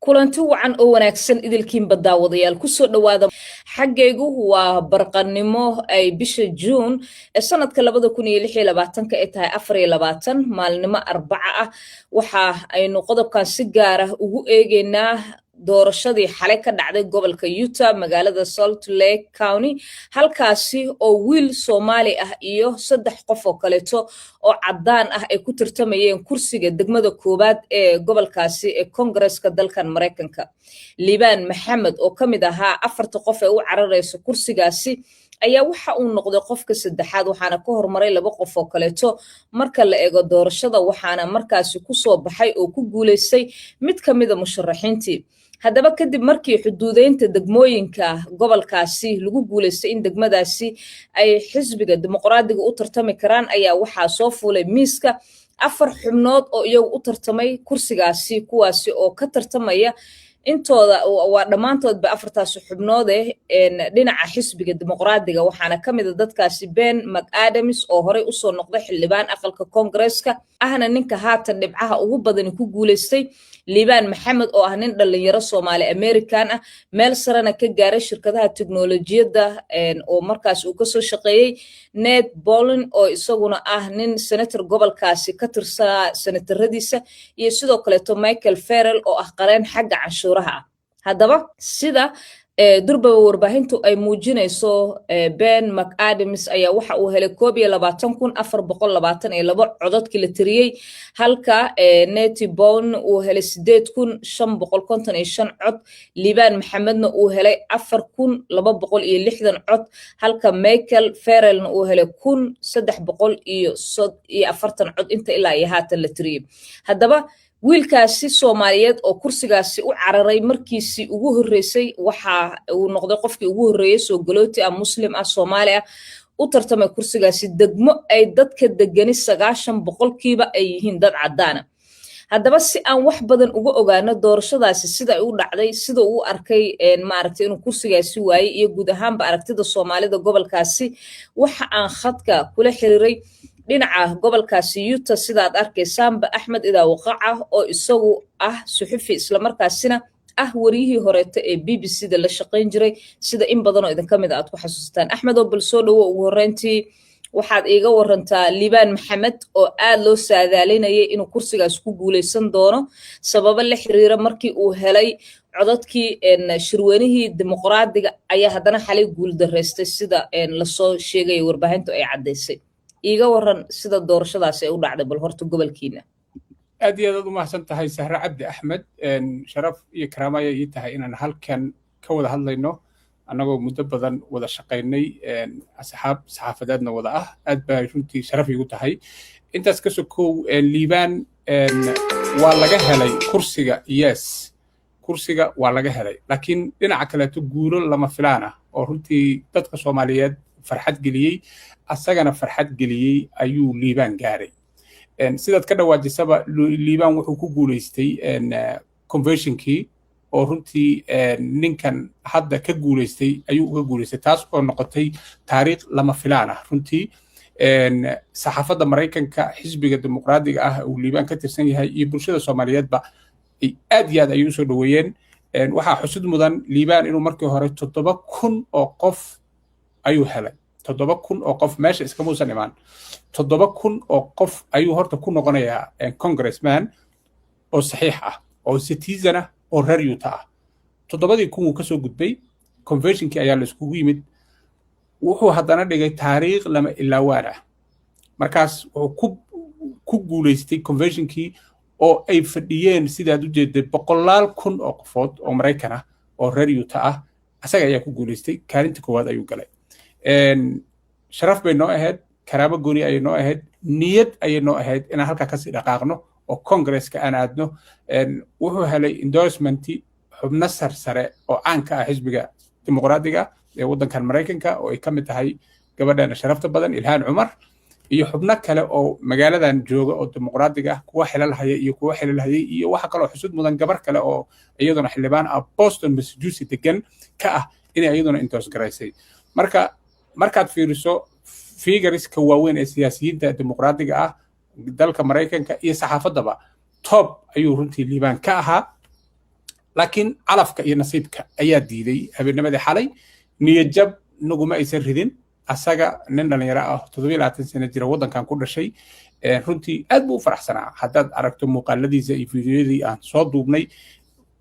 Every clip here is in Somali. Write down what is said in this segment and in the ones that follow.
kulanti wacan oo wanaagsan idilkiin baddaawadayaal ku soo dhawaada xaggaygu waa barqannimo ay bisha June ee sanadka 2026 ay tahay 24 maalnimo Arbaca ah waxa aynu qodobkan si gaar ah ugu eegaynaa doorashadii xalay ka dhacday gobolka Utah magaalada Salt Lake County halkaasi oo wiil Soomaali ah iyo 3 qof oo kaleeto oo cadaan ah ay ku tartamayeen kursiga degmada koobaad ee gobolkaasi ee Congress-ka dalkan Mareykanka Liban Maxamed oo kamid ahaa 4 qof ee u cararayso kursigaasi ayaa waxa uu noqday qofka saddexaad waxaana ka hormaray 2 qof oo kaleeto marka la eego doorashada waxaana markaasi ku soo baxay oo ku guuleystay mid kamid ah musharaxiintii haddaba kadib markii xuduudeynta degmooyinka gobolkaasi lagu guuleystay in degmadaasi ay xisbiga dimuqraadiga u tartami karaan ayaa waxaa soo fuulay miiska 4 xubnood oo iyagu u tartamay kursigaasi kuwaasi oo ka tartamaya intooda waa dhamaantoodba 4taas xubnood dhinaca xisbiga dimuqraadiga waxaana kamid ah dadkaasi Ben McAdams oo horey u soo noqday xildhibaan aqalka Congress-ka ahna ninka haatan dhibcaha ugu badan ku guuleystay Liban Maxamed oo ah nin dhalinyaro Soomaali American ah meel sarena ka gaaray shirkadaha tiknoolajiyada oo markaas uu ka soo shaqeeyay Ned Bolin oo isaguna ah nin senator gobolkaasi ka tirsan senatoradiisa iyo sidoo kale Michael Farrell oo ah qareen xagga canshuuraha haddaba sida durba warbaahintu ay muujinayso Ben McAdams ayaa waxa uu helay 22422 codadkii la tiriyay halka Ned Bolin uu helay 8555 cod Liban Maxamedna uu helay 4260 cod halka Michael Farrellna uu helay 1340 cod inta ilaa iyo haatan la tiriyay haddaba wiilkaasi Soomaaliyeed oo kursigaasi u cararay markiisii ugu horeysay waxa uu noqday qofkii ugu horeeyay soo galooti ah muslim ah Soomaali ah u tartamay kursigaasi degmo ay dadka degani 90% ay yihiin dad cadaan ah haddaba si aan wax badan uga ogaano doorashadaasi sida ay u dhacday sida uu arkay maaragtay inuu kursigaasi waayay iyo guud ahaanba aragtida Soomaalida gobolkaasi waxa aan khadka kula xiriiray dhinaca gobolkaasi Utah sidaad arkaysaanba Axmed Idaawaqaca oo isagu ah suxufi isla markaasina ah wariyihii horeeta ee BBC-da la shaqeyn jiray sida in badan oo idin kamid aad ku xasuustaan Axmed oo bal soo dhawo ugu horeyntii waxaad iiga warantaa Liban Maxamed oo aad loo saadaalinayay inuu kursigaas ku guuleysan doono sababo la xiriira markii uu helay codadkii shirweynihii dimuqraadiga ayaa haddana xalay guul dareystay sida la soo sheegay warbaahintu ay cadeysay iiga waran sida doorashadaas ay u dhacday bal horta gobolkiina aad iyo aad u mahadsan tahay Sahra Cabdi Axmed sharaf iyo karaama ay tahay inaan halkan ka wada hadlayno anagoo muddo badan wada shaqeynay asxaab saxaafadeedna wada ah aad baa runtii sharaf igu tahay intaas ka sokow Liban waa laga helay kursiga waa laga helay laakiin dhinaca kale guulo lama filaan ah oo runtii dadka Soomaaliyeed farxad geliyay asagana farxad geliyay ayuu Liban gaaray sidaad ka dhawaajisaba Liban wuxuu ku guuleystay conversion-kii oo runtii ninkan hadda ka guuleystay ayuu uga guuleystay taas oo noqotay taariikh lama filaan ah runtii saxaafadda Mareykanka xisbiga dimuqraadiga ah uu Liban ka tirsan yahay iyo bulshada Soomaaliyeedba aad iyo aad ayuu soo dhaweeyeen waxaa xusud mudan Liban inuu markii hore 7,000 oo qof ayuu helay 7,000 oo qof meesha iska muusan imaan 7,000 oo qof ayuu horta ku noqonayaa congressman oo saxiix ah oo citizen ah oo reer Utah ah 7,000 uu ka soo gudbay conversion-kii ayaa la iskugu yimid wuxuu haddana dhigay taariikh lama ilaawaan ah markaas wuxuu ku guuleystay conversion-kii oo ay fadhiyeen sidaad u jeeday 100,000 oo qofood oo Mareykan ah oo reer Utah ah asaga ayaa ku guuleystay kaalinta koowaad ayuu galay sharaf bay noo ahayd karaamo gooni ayay noo ahayd niyad ayay noo ahayd inaan halkaa kasii dhaqaaqno oo Congress-ka aan aadno wuxuu helay endorsement xubno sarsare oo caanka ah xisbiga dimuqraadiga ee waddankan Mareykanka oo ay kamid tahay gabadhan sharafta badan Ilhaan Cumar iyo xubno kale oo magaaladan jooga oo dimuqraadiga ah kuwa xilal hayay iyo waxa kale oo xusud mudan gabar kale oo iyaduna xildhibaan ah Boston Massachusetts degan ka ah inay iyaduna endorse garaysay markaad fiiriso figuriska waaweyn ee siyaasiyiinta dimuqraadiga ah dalka Mareykanka iyo saxaafaddaba top ayuu runtii Liban ka ahaa laakiin calafka iyo nasiibka ayaa diiday habeennimadii xalay niyajab naguma aysan ridin asaga nin dhalinyaro ah 27 sano jira waddankan ku dhashay runtii aad buu u faraxsanaa haddaad aragto muuqaaladiisa iyo fiidiyoyadii aan soo duubnay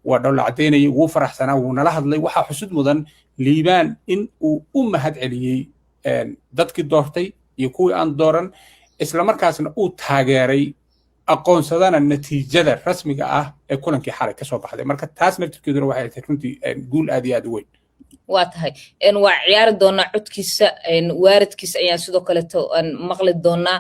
waa dhowla caddaynayay wuu faraxsanaa wuu nala hadlay waxaa xusud mudan liibaan in uu u mahad celiyey dadkii doortay iyo kuwii aan dooran isla markaasna uu taageeray aqoonsadana natiijada rasmiga ah ee kulankii xalay ka soo baxday marka taas naftirkeeduna waxay tahay runtii guul aad iyo aad u weyn waa tahay waa ciyaari doonaa codkiisa waaridkiisa ayaan sidoo kaleeto maqli doonaa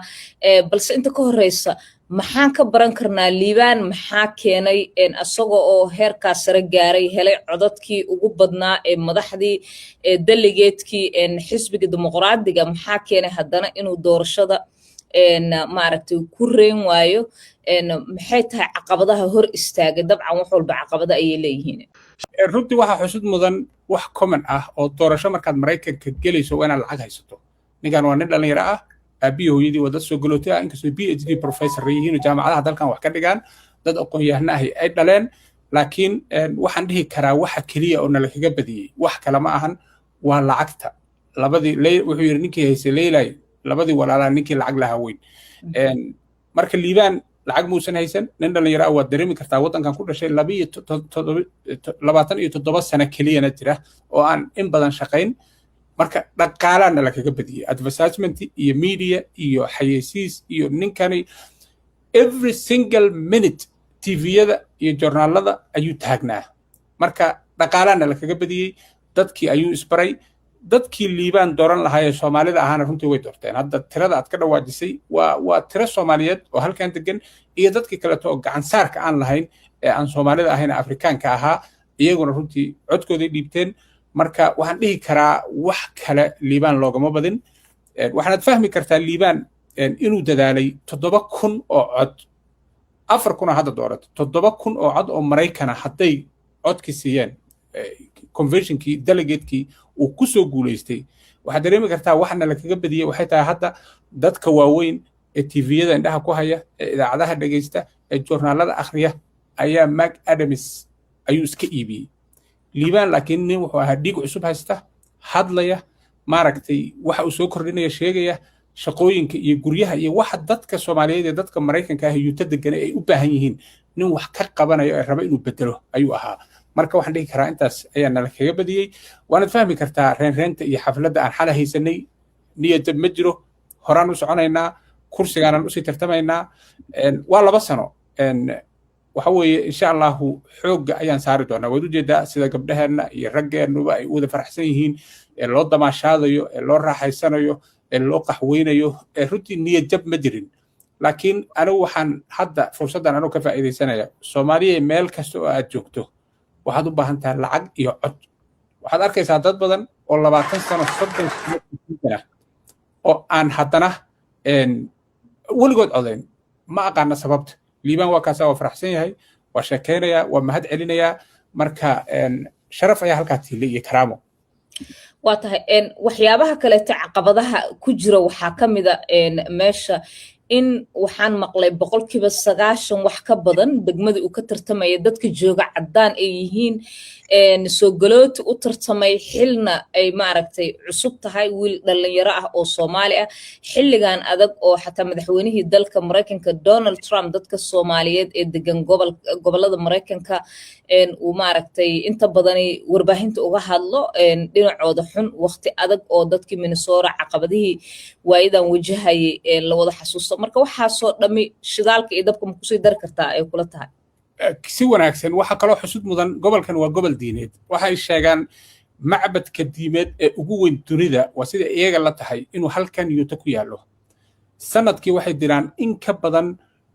balse inta ka horeysa maxaan ka baran karnaa liibaan maxaa keenay asagoo oo heerkaas sare gaaray helay codadkii ugu badnaa ee madaxdii delegeedkii xisbiga dimuqraadiga maxaa keenay haddana inuu doorashada maaragtay ku reen waayo maxay tahay caqabadaha hor istaagay dabcan wax walba caqabada ayay leeyihiin runtii waxaa xusud mudan wax common ah oo doorasho markaad maraykanka gelayso waa inaad lacag haysato ninkan waa nin dhalinyaro ah aabbiyo hooyadii waa dad soo galootay ah inkastoo PhD professor yihiin oo jaamacadaha dalkan wax ka dhigaan dad aqoon-yahano ah ay dhaleen laakiin waxaan dhihi karaa waxa keliya oo nala kaga badiyey wax kale ma ahan waa lacagta labadii wuxuu yidhi ninkii haysay leylay labadii walaalaa ninkii lacag lahaa weyn marka liibaan lacag muusan haysan nin dhalinyaro ah waad dareemi kartaa waddankan ku dhashay 27 sano keliyana jira oo aan in badan shaqayn marka dhaqaalaana la kaga badiyey advertisement iyo media iyo xayeysiis iyo ninkani every single minute tviyada iyo journaalada ayuu taagnaa marka dhaqaalaana la kaga badiyey dadkii ayuu isbaray dadkii liibaan dooran lahaayee soomaalida ahaana runtii way doorteen hadda tirada aad ka dhawaajisay waa tiro soomaaliyeed oo halkan degan iyo dadkii kaleeto oo gacan saarka aan lahayn ee aan soomaalida ahayn afrikaanka ahaa iyaguna runtii codkooday dhiibteen marka waxaan dhihi karaa wax kale liibaan loogama badin waxaanaad fahmi kartaa liibaan inuu dadaalay 7,000 oo cod 4,000 hadda doorato 7,000 oo cod oo maraykana hadday codki siiyeen conventionkii delegatekii uu ku soo guulaystay waxaad dareemi kartaa waxana la kaga badiyey waxay tahay hadda dadka waaweyn ee tviyada indhaha ku haya ee idaacadaha dhegaysta ee journaalada akhriya ayaa Mark Adams ayuu iska iibiyey liibaan laakiin nin wuxuu ahaa dhiig cusub haysta hadlaya maaragtay waxa uu soo kordhinaya sheegaya shaqooyinka iyo guryaha iyo waxa dadka Soomaaliyeed ee dadka Mareykanka ah iyo deganay ay u baahan yihiin nin wax ka qabanayo ee raba inuu bedelo ayuu ahaa marka waxaan dhihi karaa intaas ayaa nala kaga badiyey waanaad fahmi kartaa reenreenta iyo xafladda aan xala haysanay niyadab ma jiro horaan u soconaynaa kursigaanan usii tartamaynaa waa 2 sano waxa weeye insha allahu xoogga ayaan saari doonaa waad ujeedaa sida gabdhaheenna iyo raggeennuba ay wada faraxsan yihiin ee loo damaashaadayo ee loo raaxaysanayo ee loo qaxweynayo ee runtii niyadjab ma jirin laakiin anigu waxaan hadda fursaddan anigu ka faa'iidaysanaya soomaaliya meel kasta oo aad joogto waxaad u baahan tahay lacag iyo cod waxaad arkaysaa dad badan oo 20 sano 30 sano oo aan haddana weligood codayn ma aqaana sababta liibaan waa kaasa waa faraxsan yahay waa sheekeynayaa waa mahad celinayaa marka sharaf ayaa halkaa tiilay iyo karaamo waa tahay waxyaabaha kaleeta caqabadaha ku jira waxaa ka mida meesha in waxaan maqlay 9% wax ka badan degmadii uu ka tartamaya dadka jooga caddaan ay yihiin soo galooti u tartamay xilna ay maaragtay cusub tahay wiil dhalinyaro ah oo Soomaali ah xilligan adag oo xataa madaxweynihii dalka Mareykanka Donald Trump dadka Soomaaliyeed ee degan gobolada Mareykanka uu maaragtay inta badan warbaahinta uga hadlo dhinacooda xun waqti adag oo dadkii Minnesota caqabadihii waayidan wajahayay la wada xasuusto marka waxaa soo dhami shidaalka iyo dabka ma ku sii dar kartaa ay kula tahay si wanaagsan waxa kaloo xusud mudan gobolkan waa gobol diineed waxay sheegaan macbadka diimeed ee ugu weyn dunida waa sida iyaga la tahay inuu halkan Utah ku yaalo sanadkii waxay diraan in ka badan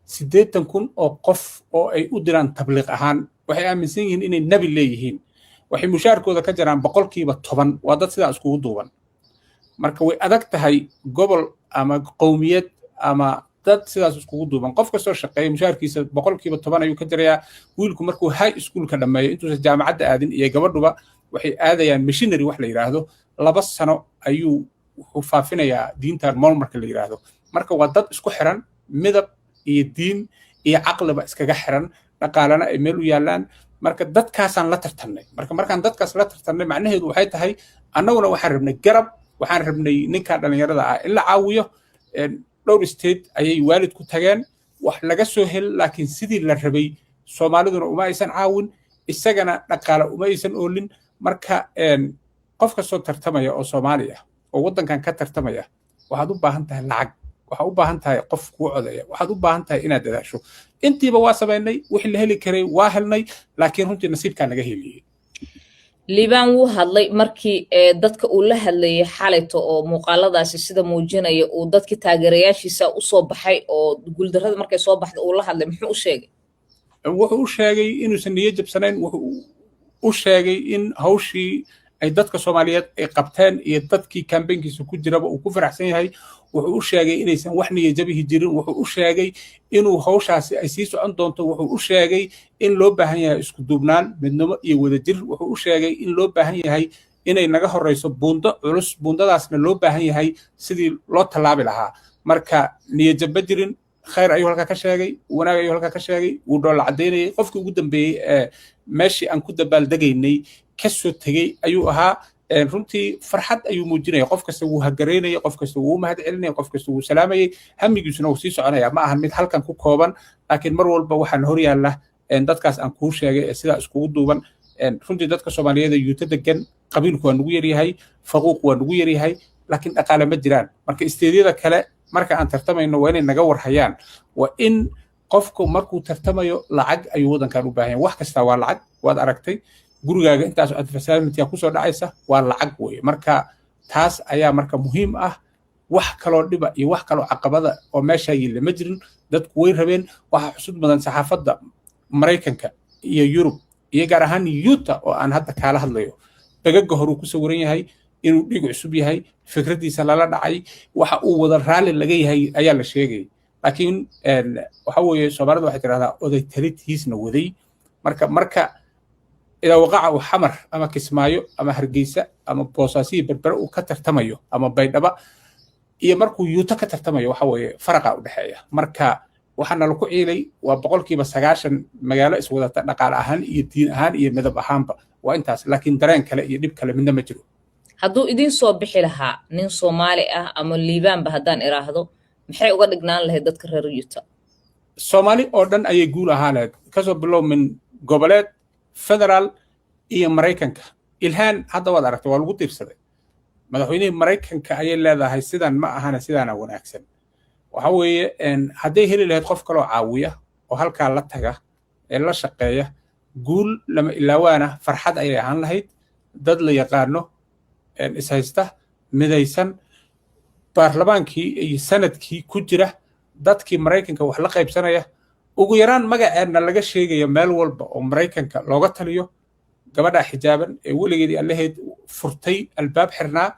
80,000 oo qof oo ay u diraan tabliiq ahaan waxay aaminsan yihiin inay nabi leeyihiin waxay mushaarkooda ka jiraan 10% waa dad sidaa iskugu duuban marka way adag tahay gobol ama qowmiyad ama dad sidaas iskugu duuban qof kastoo shaqeeya mushaarkiisa 10% ayuu ka jirayaa wiilku markuu high school ka dhameeyo intuusan jaamacadda aadin iyo gabadhuba waxay aadayaan missionary wax la yiraahdo 2 sano ayuu wuxuu faafinayaa diintan mool marka la yiraahdo marka waa dad isku xiran midab iyo diin iyo caqliba iskaga xiran dhaqaalana ay meel u yaalaan marka dadkaasaan la tartamnay markaan dadkaas la tartamnay macnaheedu waxay tahay annaguna waxaan rabnay garab waxaan rabnay ninka dhalinyarada ah in la caawiyo dhowr state ayay waalid ku tageen wax laga soo hel laakiin sidii la rabay Soomaaliduna uma aysan caawin isagana dhaqaale uma aysan oolin marka qof ka soo tartamaya oo Soomaali ah oo wadankan ka tartamaya waxaad u baahan tahay lacag waxaad u baahan tahay qof ku codaya waxaad u baahan tahay inaad dadaasho intiiba waa sameynay wixii la heli karay waa helnay laakiin runtii nasiibka naga heliyay liibaan wuu hadlay markii dadka uu la hadlayay xalayto oo muuqaaladaasi sida muujinaya uu dadkii taageerayaashiisa u soo baxay oo guuldarrada markay soo baxday uu la hadlay muxuu u sheegay wuxuu u sheegay inuusan niyad jabsanayn wuxuu u sheegay in hawshii ay dadka Soomaaliyeed ay qabteen iyo dadkii campaignkiisa ku jiraba uu ku faraxsan yahay wuxuu u sheegay inaysan wax niyad jabihi jirin wuxuu u sheegay inuu hawshaasi ay sii socon doonto wuxuu u sheegay in loo baahan yahay isku duubnaan midnimo iyo wadajir wuxuu u sheegay in loo baahan yahay inay naga horeyso buundo culus buundadaasna loo baahan yahay sidii loo tallaabi lahaa marka niyad jabba jirin khayr ayuu halka ka sheegay wanaag ayuu halka ka sheegay uu dhoola cadeynayay qofkii ugu dambeeyay meeshii aan ku dabaaldegaynay ka soo tagay ayuu ahaa runtii farxad ayuu muujinaya qof kasta wuu hagareynaya qof kasta wuu mahad celinaya qof kasta wuu salaamayay hamigiisuna wuu sii soconaya ma ahan mid halkan ku kooban laakiin mar walba waxaan hor yaalla dadkaas aan kuu sheegay ee sidaa iskugu duuban runtii dadka Soomaaliyeed ee yuuta degan qabiilku waa nugu yaryahay faquuq waa nugu yaryahay laakiin dhaqaale ma jiraan marka isteediyada kale marka aan tartamayno waa inay naga warhayaan waa in qofku markuu tartamayo lacag ayuu wadankan u baahan yahay wax kasta waa lacag waad aragtay gurigaaga intaas advertisement ku soo dhacaysa waa lacag weeye marka taas ayaa marka muhiim ah wax kaloo dhiba iyo wax kaloo caqabada oo meesha yile ma jirin dadku way rabeen waxa xusud badan saxaafadda Mareykanka iyo Yurub iyo gaar ahaan Utah oo aan hadda kala hadlayo bagaga hore ku sawiran yahay inuu dhig cusub yahay fikradiisa lala dhacay waxa uu wada raali laga yahay ayaa la sheegay laakiin waxa weeye Soomaalidu waxay tiraahdaa oday talitiisna waday marka إذا وقع حمر أما كسمايو أما هرجيسة أما بوساسي بربر وكترتمايو أما بيدبا إيه مركو يوتا كترتمايو وحوي فرقة ودحية مركا وحنا لكو إلي وبقول كي بس عشان مجال اسمه ده نقال أهان يدين أهان يمذب أهانبا وإنتاس لكن درين كلا يجيب كلا من مجرو هادو إدين صوب بحلها نين صومالي أما الليبان بهدان إراهدو محي وقد قنان له دad كرر يوتا صومالي أردن أي يقول أهانات كسب بلو من قبلات فدرال iyo Mareykanka ilhaan hadda wad aragtay waa lagu tiirsaday madaxweynaha Mareykanka ayay leedahay sidan ma ahana sidana wanaagsan waxa weeye haday heli lahayd qof kale oo caawiya oo halka la taga ee la shaqeeya guul lama ilaawana farxad ay ahaan lahayd dad la yaqaano is haysta midaysan baarlamaankii iyo sanadkii ku jira dadkii Mareykanka wax la qaybsanaya ugu yaraan magaceena laga sheegayo meel walba oo Mareykanka looga taliyo gabadha xijaaban ee weligeedii allaheed furtay albaab xirnaa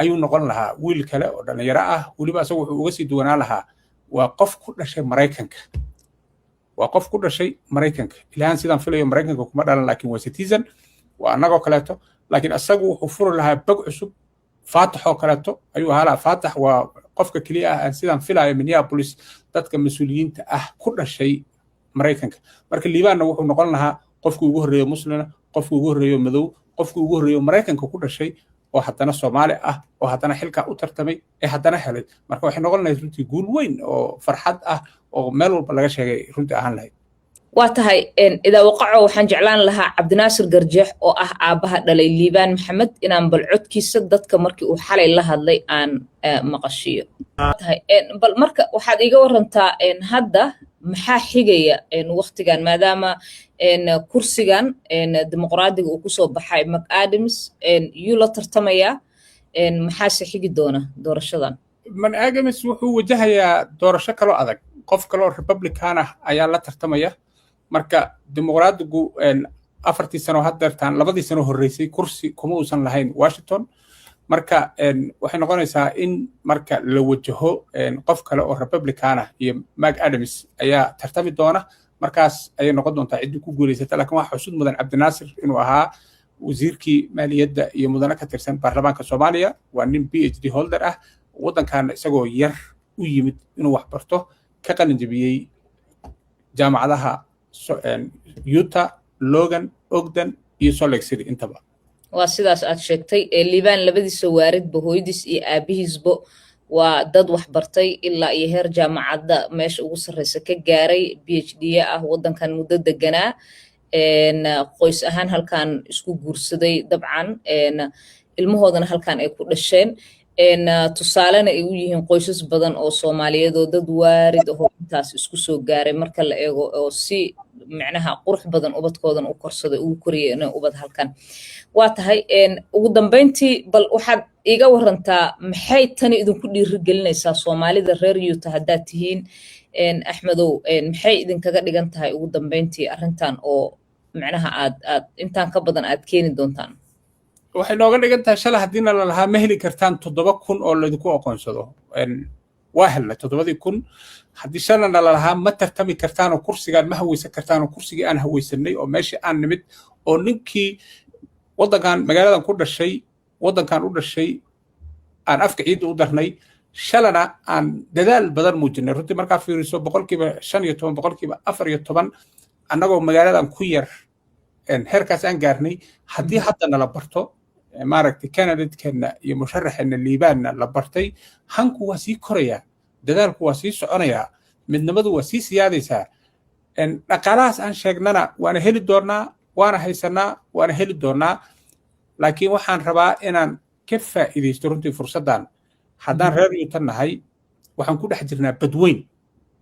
ayuu noqon lahaa wiil kale oo dhalinyaro ah waliba asagu wuxuu uga sii duwanaa lahaa waa qof ku dhashay Mareykanka ilaahan sidaan filayo Mareykanka kuma dhalan laakiin waa citizen waa anagoo kaleeto laakiin asagu wuxuu furi lahaa bag cusub faatax oo kaleeto ayuu ahaa faatax waa qofka kaliya ah sidaan filayo Minneapolis dadka mas'uuliyiinta ah ku dhashay Mareykanka marka liibaanna wuxuu noqon lahaa qofkii ugu horeeyay muslina qofkii ugu horeeyay madow qofkii ugu horeeyay Mareykanka ku dhashay oo haddana Soomaali ah oo haddana xilka u tartamay ee haddana helay marka waxay noqon lahayd runtii guul weyn oo farxad ah oo meel walba laga sheegay runtii ahaan lahayd waa tahay idaa waqaco waxaan jeclaan lahaa Cabdinaasir Garjeex oo ah aabaha dhalay Liibaan Maxamed inaan bal codkiisa dadka markii uu xalay la hadlay aan maqashiyo bal marka waxaad iga warantaa hadda maxaa xigaya waqtigan maadaama kursigan dimuqraadiga uu ku soo baxay McAdams yuu la tartamaya maxaa xigi doona doorashadan McAdams wuxuu wajahayaa doorasho kale adag qof kale oo Republican ah ayaa la tartamaya marka dimuqraadigu afartii sano haddeertaan labadii sano horeysay kursi kuma uusan lahayn Washington marka waxay noqonaysaa in marka la wajaho qof kale oo Republican ah iyo McAdams ayaa tartami doona markaas ayay noqon doontaa cid ku guuleysata laakiin waxa xusud mudan Cabdinaasir inuu ahaa wasiirkii maaliyadda iyo mudane ka tirsan baarlamaanka Soomaaliya waa nin PhD holder ah wadankan isagoo yar u yimid inuu wax barto ka qalin jabiyay jaamacadaha Utah logan ogden iyo salt lake city intaba waa sidaas aad sheegtay liibaan labadiisa waaridba hooyadiis iyo aabihiisba waa dad wax bartay ilaa iyo heer jaamacadda meesha ugu sarreysa ka gaaray PhD ah waddankan muddo deganaa qoys ahaan halkan isku guursaday dabcan ilmahoodana halkan ay ku dhasheen tusaalena ay u yihiin qoysas badan oo Soomaaliyeed oo dad waarid ah intaas isku soo gaaray marka la eego oo si macnaha qurux badan ubadkoodan u korsaday ugu koriyeen ubad halkan waa tahay ugu dambeyntii bal waxaad iga warantaa maxay tani idinku dhiirigelinaysaa Soomaalida reer Utah haddaad tihiin Axmedow maxay idinkaga dhigan tahay ugu dambeyntii arrintan oo macnaha aad intaan ka badan aad keeni doontaan waxay nooga dhigan tahay shalay haddiina la lahaa ma heli kartaan 7,000 oo laydinku aqoonsado waa helnay 7,000 haddii shalana la lahaa ma tartami kartaan oo kursigaan ma haweysan kartaan oo kursigii aan haweysanay oo meeshii aan nimid oo ninkii waddankan magaaladan ku dhashay waddankan u dhashay aan afka ciidda u darnay shalana aan dadaal badan muujinay runtii markaa fiiriso 15% 14% annagoo magaaladan ku yar heerkaas aan gaarnay haddii hadda nala barto maaragtay candidatekeena iyo musharaxeena liibaanna la bartay hanku waa sii korayaa dadaalku waa sii soconayaa midnimadu waa sii siyaadaysaa dhaqaalahaas aan sheegnana waana heli doonaa waana haysanaa waana heli doonaa laakiin waxaan rabaa inaan ka faa'iidaysto runtii fursaddan haddaan reer Utah nahay waxaan ku dhex jirnaa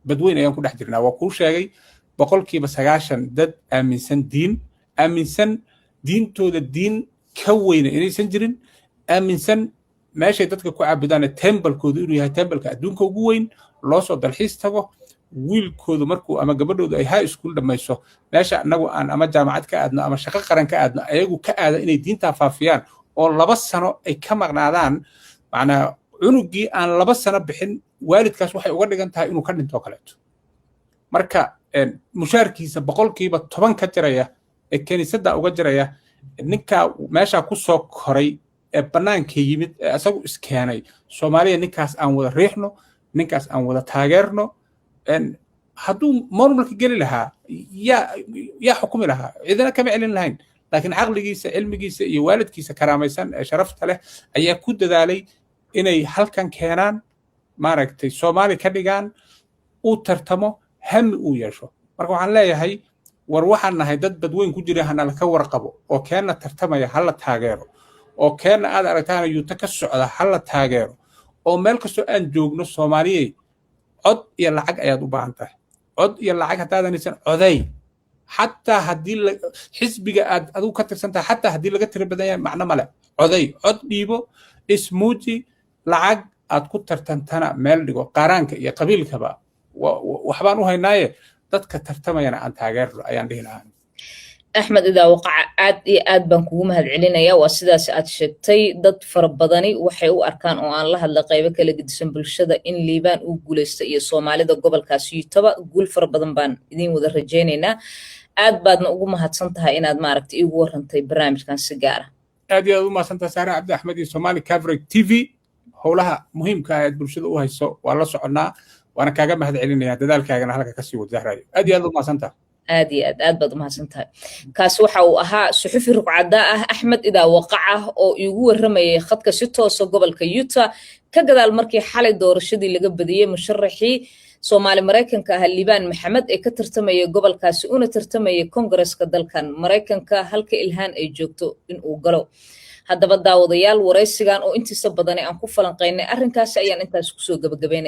badweyn ayaan ku dhex jirnaa waa kuu sheegay 90% dad aaminsan diintooda diin ka weyna inaysan jirin aaminsan meeshay dadka ku caabudaan tembalkoodu inuu yahay tembalka adduunka ugu weyn loo soo dalxiis tago wiilkoodu markuu ama gabadhoodu ay high school dhamayso meesha annagu aan ama jaamacad ka aadno ama shaqo qaran ka aadno ayagu ka aada inay diintaa faafiyaan oo 2 sano ay ka maqnaadaan macnaa cunugii aan 2 sano bixin waalidkaas waxay uga dhigan tahay inuu ka dhinto kaleeto marka mushaarkiisa 10% ka jiraya ee kaniisadda uga jiraya ninka meesha ku soo koray ee banaanka yimid ee asagu iskeenay Soomaaliya ninkaas aan wada riixno ninkaas aan wada taageerno hadduu maamulka geli lahaa yaa xukumi lahaa cidina kama celin lahayn laakiin caqligiisa cilmigiisa iyo waalidkiisa karaamaysan ee sharafta leh ayaa ku dadaalay inay halkan keenaan maaragtay Soomaali ka dhigaan uu tartamo hami uu yeesho marka waxaan leeyahay war waxaan nahay dad badweyn ku jira hana ka warqabo oo keenna tartamaya hal la taageero oo keenna aad aragtaan Utah ka socda hal la taageero oo meel kasto aan joogno Soomaaliyeed cod iyo lacag ayaad u baahan tahay cod iyo lacag hadaadanaysan coday xataa haddii xisbiga aad adigu ka tirsantahay xataa haddii laga tiro badan yahay macno male coday cod dhiibo ismuuji lacag aad ku tartantana meel dhigo qaaraanka iyo qabiilkaba waxbaan u haynaaye dadka tartamayana aan taageerno ayaan dhihi lahaa Axmed idaa waqaca aad iyo aad baan kugu mahadcelinayaa waa sidaas aad sheegtay dad fara badani waxay u arkaan oo aan la hadla qaybo kala gedisan bulshada in liibaan uu guuleystay iyo Soomaalida gobolkaas Utah guul fara badan baan idin wada rajaynaynaa aad baadna ugu mahadsan tahay inaad maaragtay igu warantay barnaamijkan si gaar aad iyo aad u mahadsantahay Saara Cabdi Axmed iyo Somali Coverage TV howlaha muhiimka ah ee bulshada u hayso waa la soconaa وانا كاغا مهد علينا دادال كاغنا halka ka sii wada zahrayo aad iyo aad u maasanta aad baad u mahadsantahay kaas waxa uu ahaa suxufi ruqcada ah Axmed idaa waqaca oo igu waramayay khadka si toos ah gobolka Utah ka gadaal markii xalay doorashadii laga badiyay musharaxii Soomaali Mareykanka ah Liibaan Maxamed ee ka tartamaya gobolkaasi una tartamaya Congress-ka dalkan Mareykanka halka Ilhaan ay joogto in uu galo haddaba daawadayaal wareysigan oo intiisa badan aan ku falanqeynay arrinkaas ayaan intaas ku soo gabagabeynay